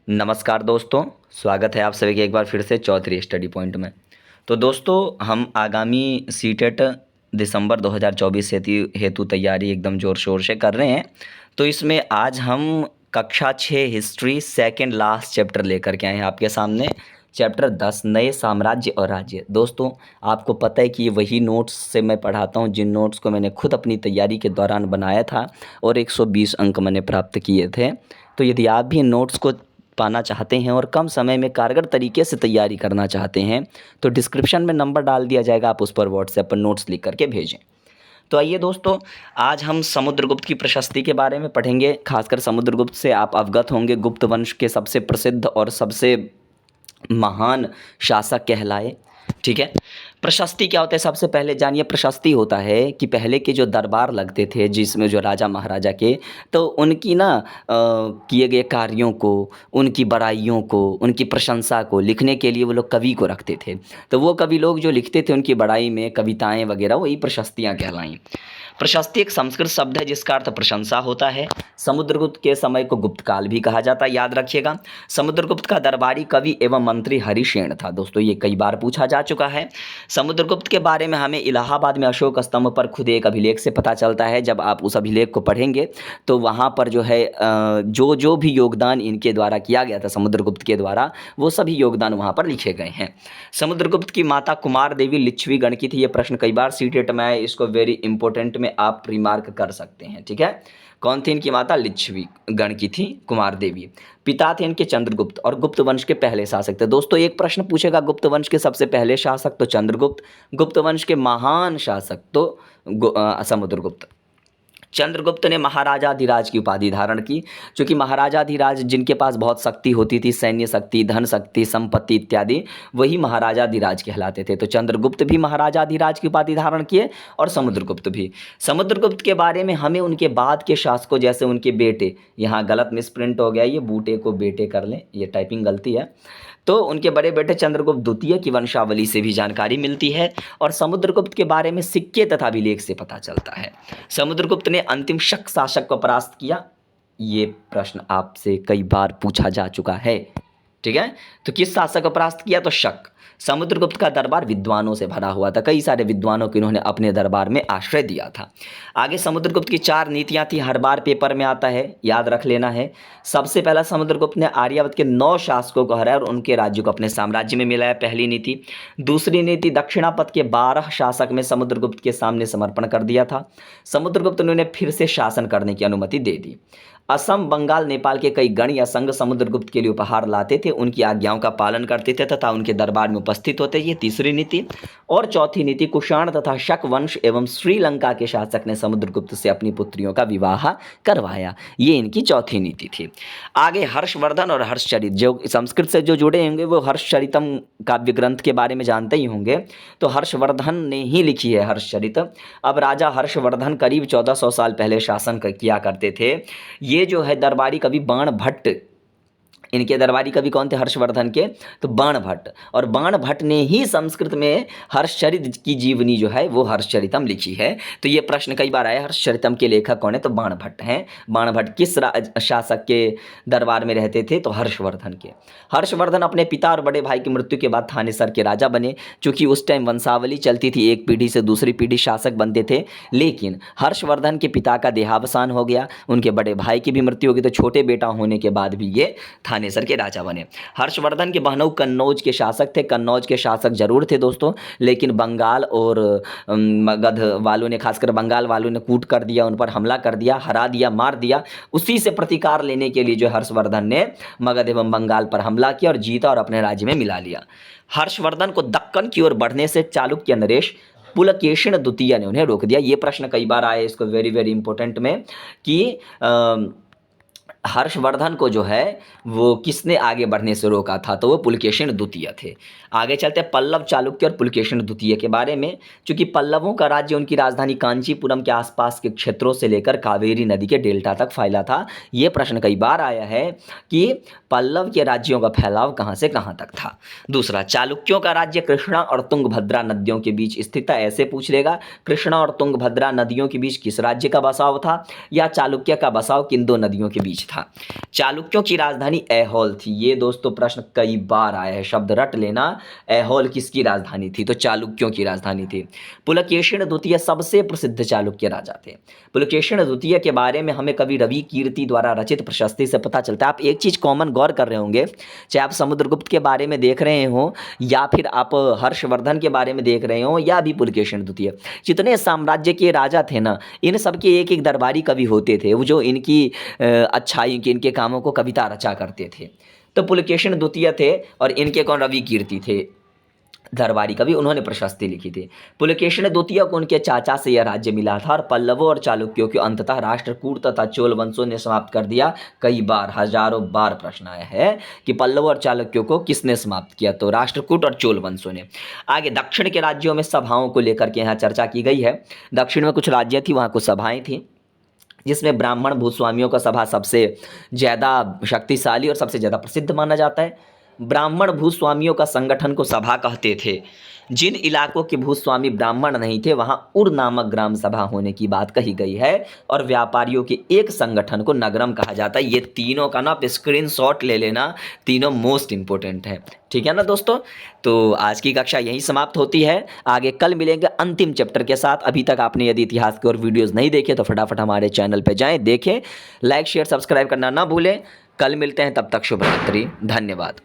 नमस्कार दोस्तों, स्वागत है आप सभी के एक बार फिर से चौथी स्टडी पॉइंट में। तो दोस्तों हम आगामी सीटेट दिसंबर 2024 हेतु तैयारी एकदम ज़ोर शोर से कर रहे हैं। तो इसमें आज हम कक्षा 6 हिस्ट्री सेकंड लास्ट चैप्टर लेकर के आए हैं आपके सामने। चैप्टर 10 नए साम्राज्य और राज्य। दोस्तों आपको पता है कि ये वही नोट्स से मैं पढ़ाता हूँ जिन नोट्स को मैंने खुद अपनी तैयारी के दौरान बनाया था और 120 अंक मैंने प्राप्त किए थे। तो यदि आप भी इन नोट्स को पाना चाहते हैं और कम समय में कारगर तरीके से तैयारी करना चाहते हैं तो डिस्क्रिप्शन में नंबर डाल दिया जाएगा, आप उस पर व्हाट्सएप पर नोट्स लिख करके भेजें। तो आइए दोस्तों, आज हम समुद्रगुप्त की प्रशस्ति के बारे में पढ़ेंगे। खासकर समुद्रगुप्त से आप अवगत होंगे, गुप्त वंश के सबसे प्रसिद्ध और सबसे महान शासक कहलाए। ठीक है, प्रशस्ति क्या होता है सबसे पहले जानिए। प्रशस्ति होता है कि पहले के जो दरबार लगते थे जिसमें जो राजा महाराजा के, तो उनकी ना किए गए कार्यों को, उनकी बड़ाइयों को, उनकी प्रशंसा को लिखने के लिए वो लोग कवि को रखते थे। तो वो कवि लोग जो लिखते थे उनकी बड़ाई में कविताएं वगैरह, वही प्रशस्तियां कहलाईं। प्रशस्ति एक संस्कृत शब्द है जिसका अर्थ प्रशंसा होता है। समुद्रगुप्त के समय को गुप्त काल भी कहा जाता है, याद रखिएगा। समुद्रगुप्त का दरबारी कवि एवं मंत्री हरिसेन था। दोस्तों ये कई बार पूछा जा चुका है। समुद्रगुप्त के बारे में हमें इलाहाबाद में अशोक स्तंभ पर खुद एक अभिलेख से पता चलता है। जब आप उस अभिलेख को पढ़ेंगे तो वहाँ पर जो है जो जो भी योगदान इनके द्वारा किया गया था समुद्रगुप्त के द्वारा, वो सभी योगदान वहाँ पर लिखे गए हैं। समुद्रगुप्त की माता कुमार देवी लिच्छवी गण की थी। ये प्रश्न कई बार सीटेट में आए, इसको वेरी इंपॉर्टेंट में आप रिमार्क कर सकते हैं। ठीक है, कौन थी इनकी माता? लिच्छवी गण की थी कुमार देवी। पिता थे इनके चंद्रगुप्त और गुप्त वंश के पहले शासक थे। दोस्तों एक प्रश्न पूछेगा, गुप्त वंश के सबसे पहले शासक तो चंद्रगुप्त, गुप्त वंश के महान शासक तो समुद्रगुप्त। चंद्रगुप्त ने महाराजाधिराज की उपाधि धारण की, क्योंकि महाराजाधिराज जिनके पास बहुत शक्ति होती थी, सैन्य शक्ति, धन शक्ति, संपत्ति इत्यादि, वही महाराजाधिराज कहलाते थे। तो चंद्रगुप्त भी महाराजाधिराज की उपाधि धारण किए और समुद्रगुप्त भी। समुद्रगुप्त के बारे में हमें उनके बाद के शासकों, जैसे उनके बेटे, यहाँ गलत मिसप्रिंट हो गया, ये बूटे को बेटे कर लें, ये टाइपिंग गलती है। तो उनके बड़े बेटे चंद्रगुप्त द्वितीय की वंशावली से भी जानकारी मिलती है और समुद्रगुप्त के बारे में सिक्के तथा अभिलेख से पता चलता है। समुद्रगुप्त ने अंतिम शक शासक को परास्त किया। ये प्रश्न आपसे कई बार पूछा जा चुका है। ठीक है, तो किस शासक को परास्त किया? तो शक। समुद्रगुप्त का दरबार विद्वानों से भरा हुआ था, कई सारे विद्वानों को इन्होंने अपने दरबार में आश्रय दिया था। आगे समुद्रगुप्त की 4 नीतियां थी, हर बार पेपर में आता है, याद रख लेना है। सबसे पहला समुद्रगुप्त ने आर्यावर्त के 9 शासकों को हराया और उनके राज्य को अपने साम्राज्य में मिलाया, पहली नीति। दूसरी नीति, दक्षिणापथ के 12 शासक में समुद्रगुप्त के सामने समर्पण कर दिया था। समुद्रगुप्त ने उन्हें फिर से शासन करने की अनुमति दे दी। असम, बंगाल, नेपाल के कई गण या संघ समुद्रगुप्त के लिए उपहार लाते थे, उनकी आज्ञाओं का पालन करते थे तथा उनके दरबार में उपस्थित होते। ये तीसरी नीति। और चौथी नीति, कुषाण तथा शक वंश एवं श्रीलंका के शासक ने समुद्रगुप्त से अपनी पुत्रियों का विवाह करवाया। ये इनकी चौथी नीति थी। आगे हर्षवर्धन और हर्षचरित, जो संस्कृत से जो जुड़े होंगे वो हर्षचरितम काव्य ग्रंथ के बारे में जानते ही होंगे। तो हर्षवर्धन ने ही लिखी है हर्षचरित। अब राजा हर्षवर्धन करीब 1400 साल पहले शासन किया करते थे। ये जो है दरबारी कवि बाण भट्ट, इनके दरबारी कवि कौन थे हर्षवर्धन के? तो बाण भट्ट। और बाण भट्ट ने ही संस्कृत में हर्षचरित की जीवनी जो है वो हर्षचरितम लिखी है। तो ये प्रश्न कई बार आया, हर्षचरितम के लेखक कौन है? तो बाण भट्ट हैं। बाण भट्ट किस शासक के दरबार में रहते थे? तो हर्षवर्धन के। हर्षवर्धन अपने पिता और बड़े भाई की मृत्यु के बाद थानेसर के राजा बने। चूंकि उस टाइम वंशावली चलती थी, एक पीढ़ी से दूसरी पीढ़ी शासक बनते थे, लेकिन हर्षवर्धन के पिता का देहावसान हो गया, उनके बड़े भाई की भी मृत्यु हो गई, तो छोटे बेटा होने के बाद भी ये थानेसर के राजा बने। हर्षवर्धन के बहनोई कन्नौज के शासक थे। कन्नौज के शासक जरूर थे दोस्तों, लेकिन बंगाल और मगध वालों ने, खासकर बंगाल वालों ने कूट कर दिया, उन पर हमला कर दिया, हरा दिया, मार दिया। उसी से प्रतिकार लेने के लिए जो हर्षवर्धन ने मगध एवं बंगाल पर हमला किया और जीता और अपने राज्य में मिला लिया। हर्षवर्धन को दक्कन की ओर बढ़ने से चालुक्य नरेश पुलकेशिन द्वितीय ने उन्हें रोक दिया। ये प्रश्न कई बार आए, इसको वेरी वेरी इंपॉर्टेंट में, कि हर्षवर्धन को जो है वो किसने आगे बढ़ने से रोका था? तो वो पुलकेशिन द्वितीय थे। आगे चलते हैं पल्लव, चालुक्य और पुलकेशिन द्वितीय के बारे में। चूंकि पल्लवों का राज्य उनकी राजधानी कांचीपुरम के आसपास के क्षेत्रों से लेकर कावेरी नदी के डेल्टा तक फैला था। ये प्रश्न कई बार आया है कि पल्लव के राज्यों का फैलाव कहाँ से कहाँ तक था। दूसरा, चालुक्यों का राज्य कृष्णा और तुंगभद्रा नदियों के बीच स्थित था। ऐसे पूछ लेगा, कृष्णा और तुंगभद्रा नदियों के बीच किस राज्य का बसाव था, या चालुक्य का बसाव किन दो नदियों के बीच था? था। चालुक्यों की राजधानी ऐहोल थी। ये दोस्तों प्रश्न कई बार आया है, शब्द रट लेना। ऐहोल किसकी राजधानी थी? तो चालुक्यों की राजधानी थी। पुलकेशिन द्वितीय सबसे प्रसिद्ध चालुक्य राजा थे। पुलकेशिन द्वितीय के बारे में हमें कवि रवि कीर्ति द्वारा रचित प्रशस्ति से पता चलता है। आप एक चीज कॉमन गौर कर रहे होंगे, चाहे आप समुद्रगुप्त के बारे में देख रहे हो या फिर आप हर्षवर्धन के बारे में देख रहे हो या भी पुलकेशिन द्वितीय, जितने साम्राज्य के राजा थे ना, इन सबके एक एक दरबारी कवि होते थे, वो जो इनकी अच्छाई की, इनके कामों को कविता रचा करते थे। तो पुलकेशिन द्वितीय थे और इनके कौन? रवि कीर्ति थे, दरबारी कवि, उन्होंने प्रशस्ति लिखी थी। पुलकेशिन द्वितीय को उनके चाचा से यह राज्य मिला था और पल्लवों और चालुक्यों के अंततः राष्ट्रकूट तथा चोल वंशों ने समाप्त कर दिया। कई बार, हजारों बार प्रश्न आया है कि पल्लवों और चालुक्यों को किसने समाप्त किया? तो राष्ट्रकूट और चोल वंशों ने। आगे दक्षिण के राज्यों में सभाओं को लेकर के यहाँ चर्चा की गई है। दक्षिण में कुछ राज्य थी, वहाँ कुछ सभाएं थी, जिसमें ब्राह्मण भूस्वामियों का सभा सबसे ज़्यादा शक्तिशाली और सबसे ज़्यादा प्रसिद्ध माना जाता है। ब्राह्मण भूस्वामियों का संगठन को सभा कहते थे। जिन इलाकों के भूस्वामी ब्राह्मण नहीं थे, वहाँ उर नामक ग्राम सभा होने की बात कही गई है और व्यापारियों के एक संगठन को नगरम कहा जाता है। ये तीनों का ना आप स्क्रीनशॉट ले लेना, तीनों मोस्ट इंपॉर्टेंट है। ठीक है ना दोस्तों? तो आज की कक्षा यहीं समाप्त होती है। आगे कल मिलेंगे अंतिम चैप्टर के साथ। अभी तक आपने यदि इतिहास के और वीडियोज़ नहीं देखे तो फटाफट हमारे चैनल पर जाएँ, देखें, लाइक शेयर सब्सक्राइब करना ना भूलें। कल मिलते हैं, तब तक शुभ रात्रि, धन्यवाद।